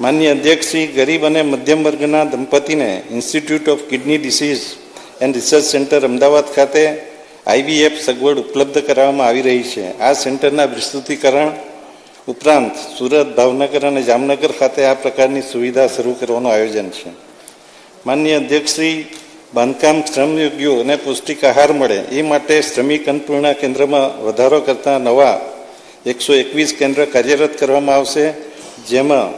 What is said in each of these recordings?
માનનીય અધ્યક્ષ શ્રી, ગરીબ અને મધ્યમ વર્ગના દંપતીને institute of kidney diseases and research centre Ahmedabad ખાતે IVF સગવડ ઉપલબ્ધ કરાવવામાં આવી રહી છે. આ સેન્ટરના વિસ્તૃતિકરણ ઉપરાંત સુરત, ભાવનગર અને જામનગર ખાતે આ પ્રકારની સુવિધા શરૂ કરવાનું આયોજન છે. માનનીય અધ્યક્ષ શ્રી, બાંધકામ શ્રમયોગીઓ અને પૌષ્ટિક આહાર મળે એ માટે શ્રમિક અન્નપૂર્ણા કેન્દ્રમાં વધારો કરતા નવા 121 કેન્દ્ર કાર્યરત કરવામાં આવશે, જેમાં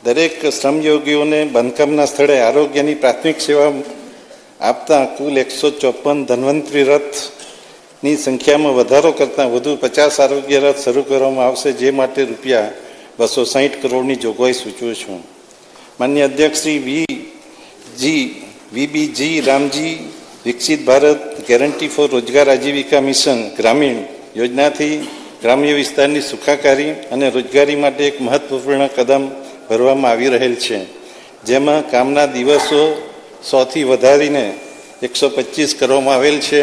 દરેક શ્રમયોગીઓને બાંધકામના સ્થળે આરોગ્યની પ્રાથમિક સેવા આપતા કુલ 154 ધન્વંતરી રથની સંખ્યામાં વધારો કરતાં વધુ 50 આરોગ્ય રથ શરૂ કરવામાં આવશે, જે માટે રૂપિયા 260 કરોડની જોગવાઈ સૂચવું છું. માનનીય અધ્યક્ષ શ્રી, VBG રામજી વિકસિત ભારત ગેરંટી ફોર રોજગાર આજીવિકા મિશન ગ્રામીણ યોજનાથી ગ્રામ્ય વિસ્તારની સુખાકારી અને રોજગારી માટે એક મહત્વપૂર્ણ કદમ ભરવામાં આવી રહેલ છે, જેમાં કામના દિવસો 100થી વધારીને 125 કરવામાં આવેલ છે,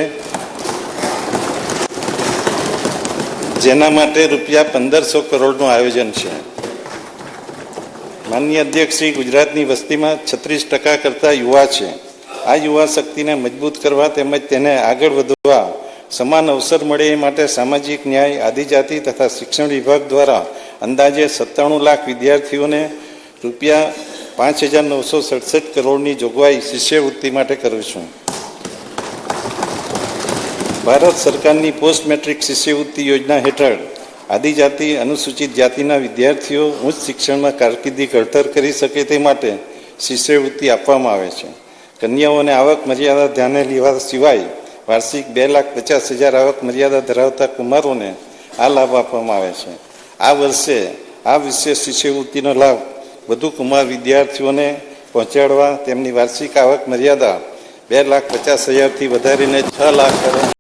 જેના માટે રૂપિયા 1500 કરોડનું આયોજન છે. માનનીય અધ્યક્ષ શ્રી, ગુજરાતની વસ્તીમાં 36% કરતાં યુવા છે. આ યુવા શક્તિને મજબૂત કરવા તેમજ તેને આગળ વધવા સમાન અવસર મળે એ માટે સામાજિક ન્યાય, આદિજાતિ તથા શિક્ષણ વિભાગ દ્વારા અંદાજે 97 લાખ વિદ્યાર્થીઓને રૂપિયા 5967 કરોડની જોગવાઈ શિષ્યવૃત્તિ માટે કરું છું. ભારત સરકારની પોસ્ટ મેટ્રિક શિષ્યવૃત્તિ યોજના હેઠળ આદિજાતિ અનુસૂચિત જાતિના વિદ્યાર્થીઓ ઉચ્ચ શિક્ષણમાં કારકિર્દી ઘડતર કરી શકે તે માટે શિષ્યવૃત્તિ આપવામાં આવે છે. કન્યાઓને આવક મર્યાદા ધ્યાને લેવા સિવાય વાર્ષિક 2,50,000 આવક મર્યાદા ધરાવતા કુમારોને આ લાભ આપવામાં આવે છે. આ વર્ષે આ વિશેષ શિષ્યવૃત્તિનો લાભ વધુ કુમાર વિદ્યાર્થીઓને પહોંચાડવા તેમની વાર્ષિક આવક મર્યાદા 2,50,000થી વધારીને 6 લાખ કરવામાં આવે છે.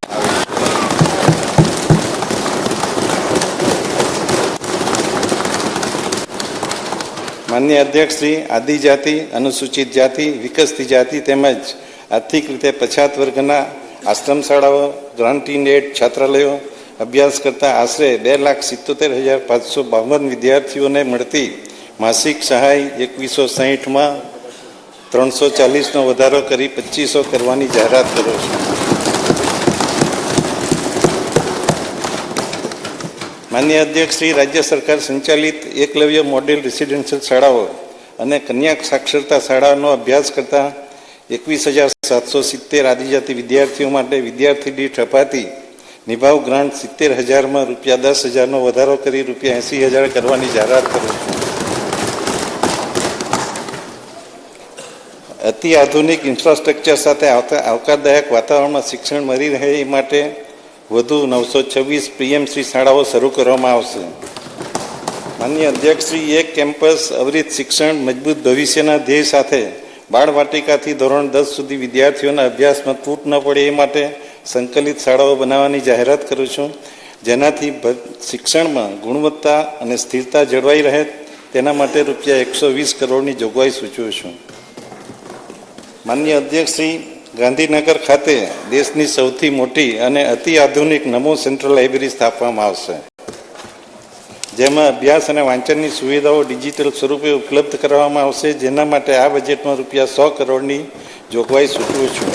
માનનીય અધ્યક્ષ શ્રી, આદિજાતિ, અનુસૂચિત જાતિ, વિકસતી જાતિ તેમજ આર્થિક રીતે પછાત વર્ગના આશ્રમ શાળાઓ, ગ્રાન્ટીન એડ છાત્રાલયો અભ્યાસ કરતા આશરે 2,77,552 વિદ્યાર્થીઓને મળતી માસિક સહાય 2160માં 340નો વધારો કરી 2500 કરવાની જાહેરાત કરું છું. માનનીય અધ્યક્ષ શ્રી, રાજ્ય સરકાર સંચાલિત એકલવ્ય મોડેલ રેસિડેન્શિયલ શાળાઓ અને કન્યા સાક્ષરતા શાળાનો અભ્યાસ કરતા 21,770 આદિજાતિ વિદ્યાર્થીઓ માટે વિદ્યાર્થી દીઠ અપાતી નિભાવ ગ્રાન્ટ 70,000માં રૂપિયા 10,000નો વધારો કરી રૂપિયા 80,000 કરવાની જાહેરાત કરું છું. અતિ આધુનિક ઇન્ફ્રાસ્ટ્રક્ચર સાથે આવકારદાયક વાતાવરણમાં શિક્ષણ મળી રહે એ માટે વધુ 926 PMશ્રી શાળાઓ શરૂ કરવામાં આવશે. માનનીય અધ્યક્ષ શ્રી, એક કેમ્પસ અવિરત શિક્ષણ મજબૂત ભવિષ્યના ધ્યેય સાથે બાળવાટિકાથી ધોરણ 10 સુધી વિદ્યાર્થીઓના અભ્યાસમાં તૂટ ન પડે એ માટે સંકલિત શાળાઓ બનાવવાની જાહેરાત કરું છું, જેનાથી શિક્ષણમાં ગુણવત્તા અને સ્થિરતા જળવાઈ રહે તેના માટે રૂપિયા 120 કરોડની જોગવાઈ સૂચવું છું. માનનીય અધ્યક્ષ શ્રી, ગાંધીનગર ખાતે દેશની સૌથી મોટી અને અતિ આધુનિક નમો સેન્ટ્રલ લાઇબ્રેરી સ્થાપવામાં આવશે, જેમાં અભ્યાસ અને વાંચનની સુવિધાઓ ડિજિટલ સ્વરૂપે ઉપલબ્ધ કરવામાં આવશે, જેના માટે આ બજેટમાં રૂપિયા 100 કરોડની જોગવાઈ સૂચવું છું.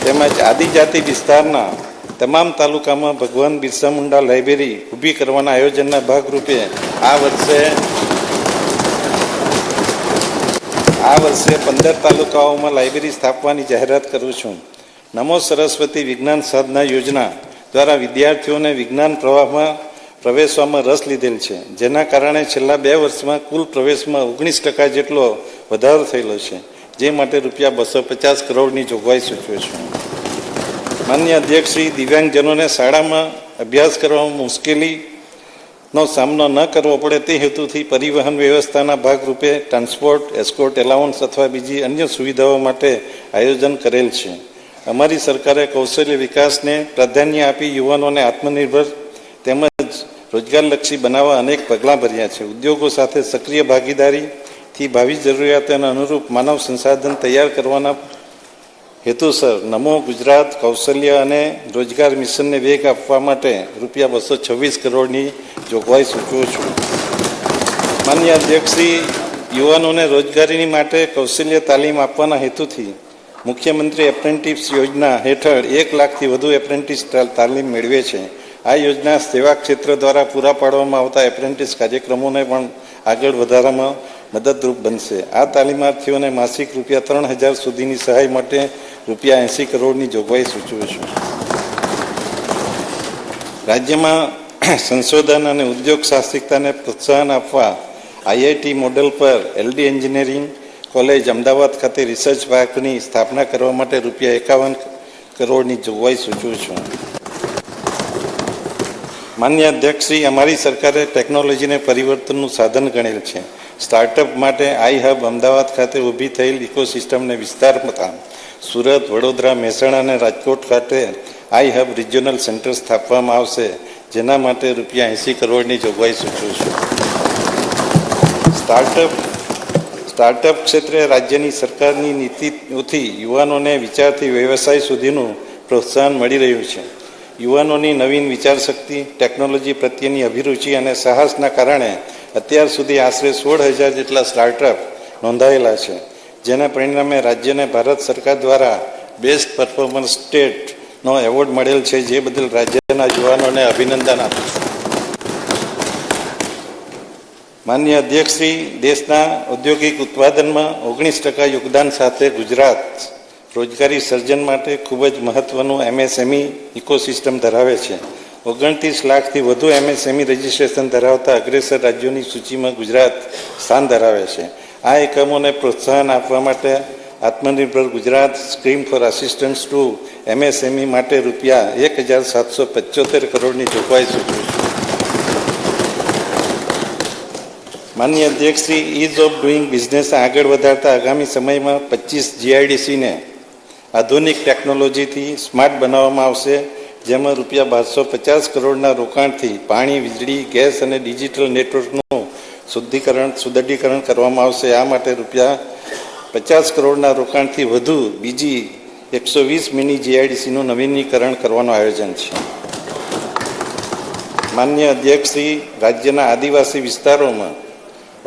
તેમજ આદિજાતિ વિસ્તારના તમામ તાલુકામાં ભગવાન બિરસા મુંડા લાઇબ્રેરી ઊભી કરવાના આયોજનના ભાગરૂપે આ વર્ષે 15 તાલુકાઓમાં લાઇબ્રેરી સ્થાપવાની જાહેરાત કરું છું. નમો સરસ્વતી વિજ્ઞાન સાધના યોજના દ્વારા વિદ્યાર્થીઓને વિજ્ઞાન પ્રવાહમાં પ્રવેશવામાં રસ લીધેલ છે, જેના કારણે છેલ્લા 2 વર્ષમાં કુલ પ્રવેશમાં 19% જેટલો વધારો થયેલો છે, જે માટે રૂપિયા 250 કરોડની જોગવાઈ સૂચવે છે. માનનીય અધ્યક્ષ શ્રી, દિવ્યાંગજનોને શાળામાં અભ્યાસ કરવામાં મુશ્કેલીનો સામનો ન કરવો પડે તે હેતુથી પરિવહન વ્યવસ્થાના ભાગરૂપે ટ્રાન્સપોર્ટ, એસ્કોર્ટ એલાઉન્સ અથવા બીજી અન્ય સુવિધાઓ માટે આયોજન કરેલ છે. અમારી સરકારે કૌશલ્ય વિકાસને પ્રાધાન્ય આપી યુવાનોને આત્મનિર્ભર તેમજ રોજગારલક્ષી બનાવવા અનેક પગલાં ભર્યા છે. ઉદ્યોગો સાથે સક્રિય ભાગીદારીથી ભાવિ જરૂરિયાતોને અનુરૂપ માનવ સંસાધન તૈયાર કરવાના હેતુસર નમો ગુજરાત કૌશલ્ય અને રોજગાર મિશનને વેગ આપવા માટે રૂપિયા 226 કરોડની જોગવાઈ સૂચવું છું. માન્ય અધ્યક્ષશ્રી, યુવાનોને રોજગારીની માટે કૌશલ્ય તાલીમ આપવાના હેતુથી મુખ્યમંત્રી એપ્રેન્ટિસ યોજના હેઠળ 1 લાખથી વધુ એપ્રેન્ટિસ તાલીમ મેળવે છે. આ યોજના સેવા ક્ષેત્ર દ્વારા પૂરા પાડવામાં આવતા એપ્રેન્ટિસ કાર્યક્રમોને પણ આગળ વધારવામાં મદદરૂપ બનશે. આ તાલીમાર્થીઓને માસિક ₹3,000 સુધીની સહાય માટે ₹80 કરોડની જોગવાઈ સૂચવું છું. રાજ્યમાં સંશોધન અને ઉદ્યોગ સાહસિકતાને પ્રોત્સાહન આપવા આઈઆઈટી મોડેલ પર એલડી એન્જિનિયરિંગ કોલેજ અમદાવાદ ખાતે રિસર્ચ પાર્કની સ્થાપના કરવા માટે ₹51 કરોડની જોગવાઈ સૂચવું છું. માન્ય અધ્યક્ષશ્રી, અમારી સરકારે ટેકનોલોજીને પરિવર્તનનું સાધન ગણેલ છે. સ્ટાર્ટઅપ માટે આઈ હબ અમદાવાદ ખાતે ઊભી થયેલ ઇકોસિસ્ટમને વિસ્તારતા સુરત, વડોદરા, મહેસાણા અને રાજકોટ ખાતે આઈ હબ રિજિયોનલ સેન્ટર સ્થાપવામાં આવશે, જેના માટે ₹80 કરોડની જોગવાઈ સૂચવું છું. સ્ટાર્ટઅપ ક્ષેત્રે રાજ્યની સરકારની નીતિઓથી યુવાનોને વિચારથી વ્યવસાય સુધીનું પ્રોત્સાહન મળી રહ્યું છે. યુવાનોની નવીન વિચારશક્તિ, ટેકનોલોજી પ્રત્યેની અભિરુચિ અને સાહસના કારણે અત્યાર સુધી આશરે 16,000 જેટલા સ્ટાર્ટઅપ નોંધાયેલા છે, જેના પરિણામે રાજ્યને ભારત સરકાર દ્વારા બેસ્ટ પરફોર્મન્સ સ્ટેટનો એવોર્ડ મળેલ છે, જે બદલ રાજ્યના યુવાનોને અભિનંદન આપું છું. માન્ય અધ્યક્ષશ્રી, દેશના ઔદ્યોગિક ઉત્પાદનમાં 19% યોગદાન સાથે ગુજરાત રોજગારી સર્જન માટે ખૂબ જ મહત્વનું એમએસએમઈ ઇકોસિસ્ટમ ધરાવે છે. 29 લાખથી વધુ એમએસએમઈ રજિસ્ટ્રેશન ધરાવતા અગ્રેસર રાજ્યોની સૂચિમાં ગુજરાત સ્થાન ધરાવે છે. આ એકમોને પ્રોત્સાહન આપવા માટે Atmanirbhar Gujarat scheme for assistance to MSME માટે ₹1,775 કરોડની જોગવાઈ સૂચવું છું. માન્ય અધ્યક્ષશ્રી, ઇઝ ઓફ ડુઈંગ બિઝનેસ આગળ વધારતા આગામી સમયમાં 25 જીઆઈડીસીને આધુનિક ટેકનોલોજીથી સ્માર્ટ બનાવવામાં આવશે, જેમાં ₹1,250 કરોડના રોકાણથી પાણી, વીજળી, ગેસ અને ડિજિટલ નેટવર્કનું સુદૃઢીકરણ કરવામાં આવશે. આ માટે ₹50 કરોડના રોકાણથી વધુ બીજી 120 મિની જીઆઈડીસીનું નવીનીકરણ કરવાનું આયોજન છે. માન્ય અધ્યક્ષશ્રી, રાજ્યના આદિવાસી વિસ્તારોમાં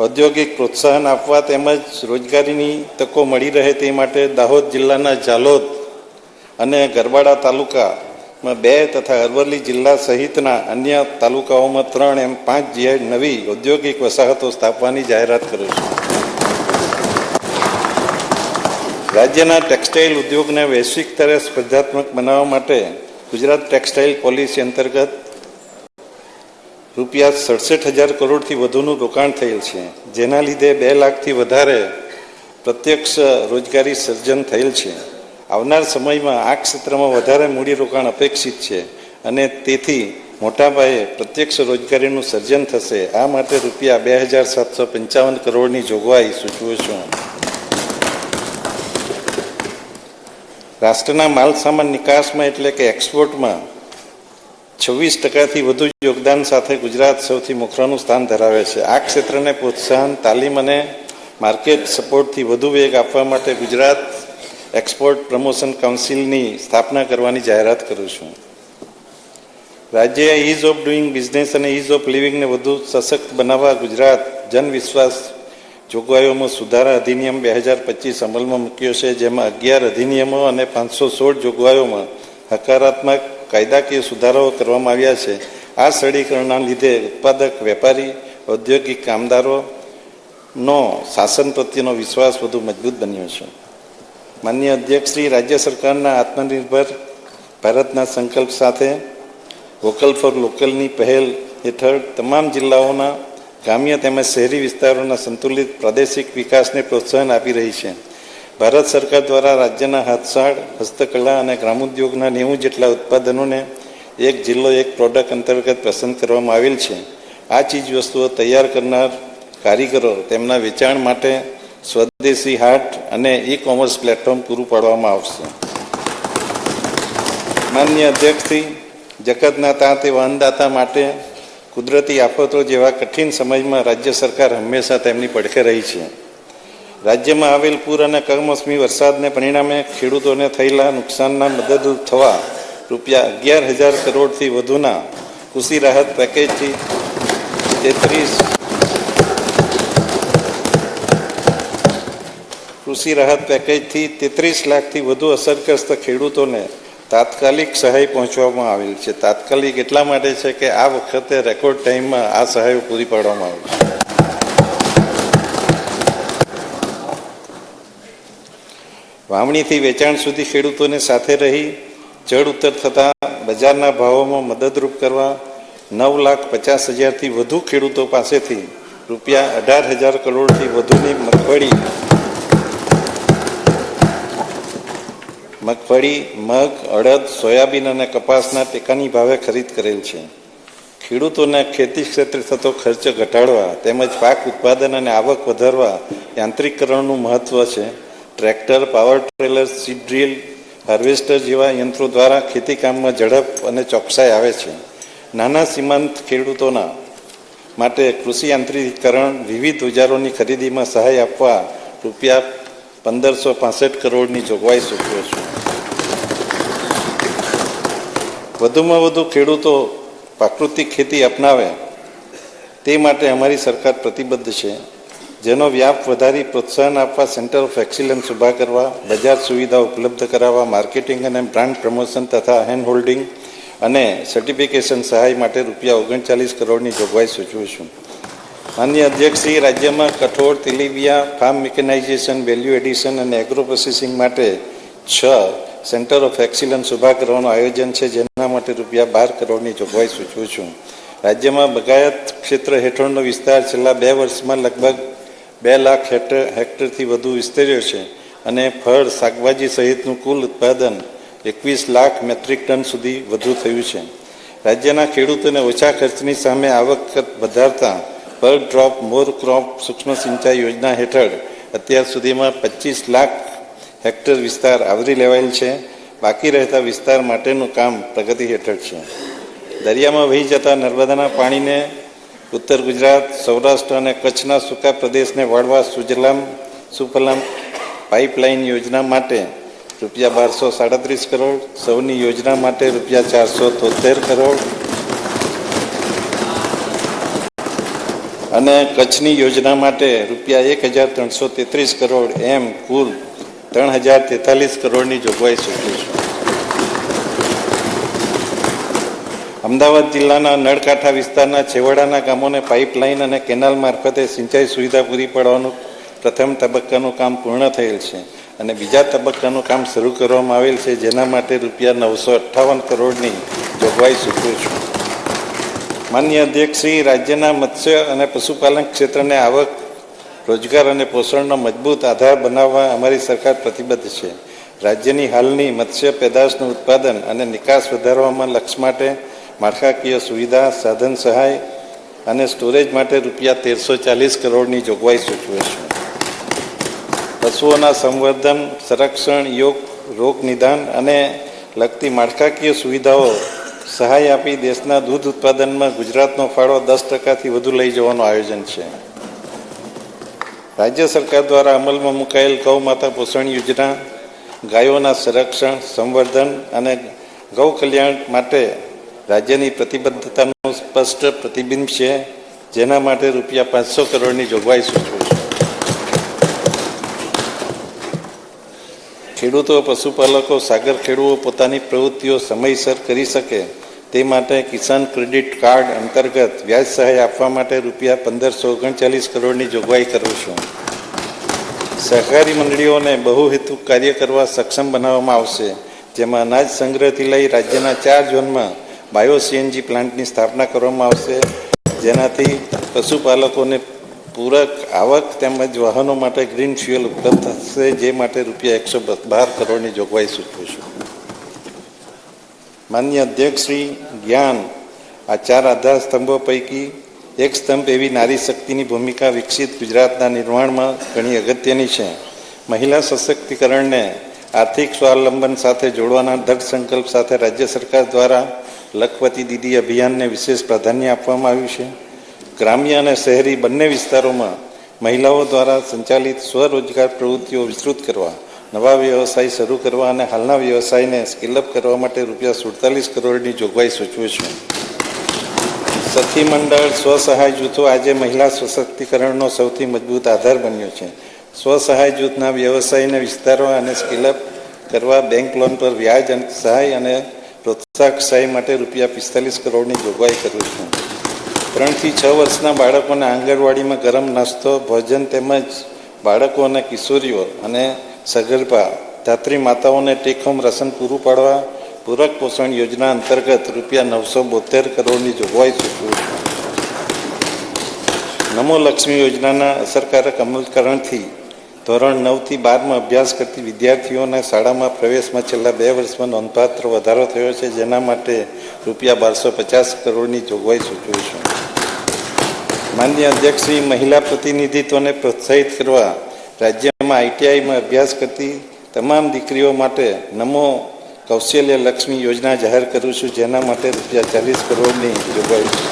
ઔદ્યોગિક પ્રોત્સાહન આપવા તેમજ રોજગારીની તકો મળી રહે તે માટે દાહોદ જિલ્લાના ઝાલોદ અને ગરબાડા તાલુકામાં 2 તથા અરવલ્લી જિલ્લા સહિતના અન્ય તાલુકાઓમાં 3 એમ 5 નવી ઔદ્યોગિક વસાહતો સ્થાપવાની જાહેરાત કરું છું. રાજ્યના ટેક્સટાઇલ ઉદ્યોગને વૈશ્વિક સ્તરે સ્પર્ધાત્મક બનાવવા માટે ગુજરાત ટેક્સટાઇલ પોલિસી અંતર્ગત ₹67,000 કરોડથી વધુનું રોકાણ થયેલ છે, જેના લીધે 2 લાખથી વધારે પ્રત્યક્ષ રોજગારી સર્જન થયેલ છે. આવનાર સમયમાં આ ક્ષેત્રમાં વધારે મૂડીરોકાણ અપેક્ષિત છે અને તેથી મોટા પાયે પ્રત્યક્ષ રોજગારીનું સર્જન થશે. આ માટે ₹2,755 કરોડની જોગવાઈ સૂચવું છું. રાષ્ટ્રના માલ સામાન નિકાસમાં એટલે કે એક્સપોર્ટમાં 26%થી વધુ યોગદાન સાથે ગુજરાત સૌથી મોખરાનું સ્થાન ધરાવે છે. આ ક્ષેત્રને પ્રોત્સાહન, તાલીમ અને માર્કેટ સપોર્ટથી વધુ વેગ આપવા માટે ગુજરાત એક્સપોર્ટ પ્રમોશન કાઉન્સિલની સ્થાપના કરવાની જાહેરાત કરું છું. રાજ્યએ ઇઝ ઓફ ડુઈંગ બિઝનેસ અને ઇઝ ઓફ લિવિંગને વધુ સશક્ત બનાવવા ગુજરાત જન વિશ્વાસ જોગવાઈઓમાં સુધારા અધિનિયમ 2025 અમલમાં મૂક્યો છે, જેમાં 11 અધિનિયમો અને 516 જોગવાઈઓમાં હકારાત્મક કાયદાકીય સુધારાઓ કરવામાં આવ્યા છે. આ સરળીકરણના લીધે ઉત્પાદક, વેપારી, ઔદ્યોગિક કામદારોનો શાસન પ્રત્યેનો વિશ્વાસ વધુ મજબૂત બન્યો છે. માન્ય અધ્યક્ષશ્રી, રાજ્ય સરકારના આત્મનિર્ભર ભારતના સંકલ્પ સાથે વોકલ ફોર લોકલની પહેલ હેઠળ તમામ જિલ્લાઓના ગ્રામ્ય તેમજ શહેરી વિસ્તારોના સંતુલિત પ્રાદેશિક વિકાસને પ્રોત્સાહન આપી રહી છે. ભારત સરકાર દ્વારા રાજ્યના હાથસાળ, હસ્તકલા અને ગ્રામોદ્યોગના 90 જેટલા ઉત્પાદનોને એક જિલ્લો એક પ્રોડક્ટ અંતર્ગત પસંદ કરવામાં આવેલ છે. આ ચીજ વસ્તુઓ તૈયાર કરનાર કારીગરો તેમના વેચાણ માટે સ્વદેશી હાટ અને ઈ-કોમર્સ પ્લેટફોર્મ પૂરું પાડવામાં આવશે. માન્ય અધ્યક્ષશ્રી, જગતના તાતે અન્નદાતા માટે કુદરતી આફતો જેવા કઠિન સમયમાં રાજ્ય સરકાર હંમેશા તેમની પડખે રહી છે. રાજ્યમાં આવેલ પૂર અને કમોસમી વરસાદને પરિણામે ખેડૂતોને થયેલા નુકસાનના મદદરૂપ થવા ₹11,000 કરોડથી વધુના કૃષિ રાહત પેકેજથી 33 કૃષિ રાહત પેકેજથી 33 લાખથી વધુ અસરગ્રસ્ત ખેડૂતોને તાત્કાલિક સહાય પહોંચવામાં આવેલ છે. તાત્કાલિક એટલા માટે છે કે આ વખતે રેકોર્ડ ટાઈમમાં આ સહાયો પૂરી પાડવામાં આવી છે. વાવણીથી વેચાણ સુધી ખેડૂતોને સાથે રહી જળ ઉત્તર થતા બજારના ભાવોમાં મદદરૂપ કરવા 9,50,000થી વધુ ખેડૂતો પાસેથી રૂપિયા 18,000 કરોડથી વધુની મગફળી, મગ, અડદ, સોયાબીન અને કપાસના ટેકાની ભાવે ખરીદ કરેલ છે. ખેડૂતોને ખેતી ક્ષેત્રે થતો ખર્ચ ઘટાડવા તેમજ પાક ઉત્પાદન અને આવક વધારવા યાંત્રિકીકરણનું મહત્વ છે. Tractor, power trailer, seed drill, harvester જેવા યંત્રો દ્વારા ખેતી કામમાં ઝડપ અને ચોકસાઈ આવે છે. નાના સીમાંત ખેડૂતોના માટે કૃષિ યાંત્રિકીકરણ, વિવિધ ઓજારોની ખરીદીમાં સહાય આપવા રૂપિયા 1,565 કરોડની જોગવાઈ સૂચવે છે. વધુમાં વધુ ખેડૂતો પ્રાકૃતિક ખેતી અપનાવે તે માટે અમારી સરકાર પ્રતિબદ્ધ છે. જેનો વ્યાપ વધારી પ્રોત્સાહન આપવા સેન્ટર ઓફ એક્સિલન્સ ઊભા કરવા, બજાર સુવિધા ઉપલબ્ધ કરાવવા, માર્કેટિંગ અને બ્રાન્ડ પ્રમોશન તથા હેન્ડ હોલ્ડિંગ અને સર્ટિફિકેશન સહાય માટે રૂપિયા 39 કરોડની જોગવાઈ સૂચવું છું. માનનીય અધ્યક્ષશ્રી, રાજ્યમાં કઠોળ, તેલીબિયા, ફાર્મ મિકેનાઇઝેશન, વેલ્યુ એડિશન અને એગ્રો પ્રોસેસિંગ માટે 6 સેન્ટર ઓફ એક્સિલન્સ ઊભા કરવાનું આયોજન છે. જેના માટે રૂપિયા 12 કરોડની જોગવાઈ સૂચવું છું. રાજ્યમાં બગાયત ક્ષેત્ર હેઠળનો વિસ્તાર છેલ્લા 2 વર્ષમાં લગભગ 2 લાખ હેક્ટરથી વધુ વિસ્તર્યો છે અને ફળ, શાકભાજી સહિતનું કુલ ઉત્પાદન 21 લાખ મેટ્રિક ટન સુધી વધુ થયું છે. રાજ્યના ખેડૂતોને ઓછા ખર્ચની સામે આવક વધારતા પર ડ્રોપ મોર ક્રોપ સૂક્ષ્મ સિંચાઈ યોજના હેઠળ અત્યાર સુધીમાં 25 લાખ હેક્ટર વિસ્તાર આવરી લેવાયેલ છે. બાકી રહેતા વિસ્તાર માટેનું કામ પ્રગતિ હેઠળ છે. દરિયામાં વહી જતા નર્મદાના પાણીને ઉત્તર ગુજરાત, સૌરાષ્ટ્ર અને કચ્છના સૂકા પ્રદેશને વાળવા સુફલામ પાઇપલાઇન યોજના માટે રૂપિયા 1237 કરોડ, સૌની યોજના માટે રૂપિયા 473 કરોડ અને કચ્છની યોજના માટે રૂપિયા 1,333 કરોડ એમ કુલ 3,043 કરોડની જોગવાઈ સૂચવી છે. અમદાવાદ જિલ્લાના નળકાંઠા વિસ્તારના છેવાડાના ગામોને પાઇપલાઇન અને કેનાલ મારફતે સિંચાઈ સુવિધા પૂરી પાડવાનું પ્રથમ તબક્કાનું કામ પૂર્ણ થયેલ છે અને બીજા તબક્કાનું કામ શરૂ કરવામાં આવેલ છે. જેના માટે રૂપિયા 958 કરોડની જોગવાઈ સૂચવું છું. માનનીય અધ્યક્ષશ્રી, રાજ્યના મત્સ્ય અને પશુપાલન ક્ષેત્રને આવક, રોજગાર અને પોષણનો મજબૂત આધાર બનાવવા અમારી સરકાર પ્રતિબદ્ધ છે. રાજ્યની હાલની મત્સ્ય પેદાશનું ઉત્પાદન અને નિકાસ વધારવામાં લક્ષ્ય માટે માળખાકીય સુવિધા, સાધન સહાય અને સ્ટોરેજ માટે રૂપિયા 1,340 કરોડની જોગવાઈ સૂચવે છે. પશુઓના સંવર્ધન, સંરક્ષણ, રોગ નિદાન અને લગતી માળખાકીય સુવિધાઓ સહાય આપી દેશના દૂધ ઉત્પાદનમાં ગુજરાતનો ફાળો 10%થી વધુ લઈ જવાનું આયોજન છે. રાજ્ય સરકાર દ્વારા અમલમાં મુકાયેલ ગૌ માતા પોષણ યોજના ગાયોના સંરક્ષણ, સંવર્ધન અને ગૌ કલ્યાણ માટે રાજ્યની પ્રતિબદ્ધતાનું સ્પષ્ટ પ્રતિબિંબ છે. જેના માટે રૂપિયા 500 કરોડની જોગવાઈ સૂચવું છું. ખેડૂતો, પશુપાલકો, સાગર ખેડૂતો પોતાની પ્રવૃત્તિઓ સમયસર કરી શકે તે માટે કિસાન ક્રેડિટ કાર્ડ અંતર્ગત વ્યાજ સહાય આપવા માટે રૂપિયા 1,539 કરોડની જોગવાઈ કરું છું. સહકારી મંડળીઓને બહુહેતુ કાર્ય કરવા સક્ષમ બનાવવામાં આવશે. જેમાં અનાજ સંગ્રહથી લઈ રાજ્યના 4 ઝોનમાં બાયો સીએનજી પ્લાન્ટની સ્થાપના કરવામાં આવશે. જેનાથી પશુપાલકોને પૂરક આવક તેમજ વાહનો માટે ગ્રીન ફ્યુઅલ ઉપલબ્ધ થશે. જે માટે રૂપિયા 112 કરોડની જોગવાઈ સૂચવું છું. માનનીય અધ્યક્ષશ્રી, જ્ઞાન આ 4 આધાર સ્તંભો પૈકી એક સ્તંભ એવી નારી શક્તિની ભૂમિકા વિકસિત ગુજરાતના નિર્માણમાં ઘણી અગત્યની છે. મહિલા સશક્તિકરણને આર્થિક સ્વાવલંબન સાથે જોડવાના દૃઢ સંકલ્પ સાથે રાજ્ય સરકાર દ્વારા લખપતિ દીદી અભિયાનને વિશેષ પ્રાધાન્ય આપવામાં આવ્યું છે. ગ્રામ્ય અને શહેરી બંને વિસ્તારોમાં મહિલાઓ દ્વારા સંચાલિત સ્વરોજગાર પ્રવૃત્તિઓ વિસ્તૃત કરવા, નવા વ્યવસાય શરૂ કરવા અને હાલના વ્યવસાયને સ્કેલઅપ કરવા માટે રૂપિયા 47 કરોડની જોગવાઈ સૂચવું છું. સખી મંડળ, સ્વસહાય જૂથો આજે મહિલા સશક્તિકરણનો સૌથી મજબૂત આધાર બન્યો છે. સ્વસહાય જૂથના વ્યવસાયને વિસ્તારવા અને સ્કેલઅપ કરવા બેંક લોન પર વ્યાજ અને સહાય અને પ્રોત્સાહક સહાય માટે ₹45 કરોડની જોગવાઈ કરું છું. 3 થી 6 વર્ષના બાળકોને આંગણવાડીમાં ગરમ નાસ્તો, ભોજન તેમજ બાળકો અને કિશોરીઓ અને સગર્ભા ધાત્રી માતાઓને ટેક હોમ રાશન પૂરું પાડવા પૂરક પોષણ યોજના અંતર્ગત ₹972 કરોડની જોગવાઈ સૂચવું છું. નમો લક્ષ્મી યોજનાના અસરકારક અમલીકરણથી ધોરણ 9 થી 12માં અભ્યાસ કરતી વિદ્યાર્થીઓના શાળામાં પ્રવેશમાં છેલ્લા 2 વર્ષમાં નોંધપાત્ર વધારો થયો છે, જેના માટે ₹1250 કરોડની જોગવાઈ સૂચવું છું. માનનીય અધ્યક્ષશ્રી, મહિલા પ્રતિનિધિત્વને પ્રોત્સાહિત કરવા રાજ્યમાં આઈટીઆઈમાં અભ્યાસ કરતી તમામ દીકરીઓ માટે નમો કૌશલ્ય લક્ષ્મી યોજના જાહેર કરું છું, જેના માટે ₹40 કરોડની જોગવાઈ છે.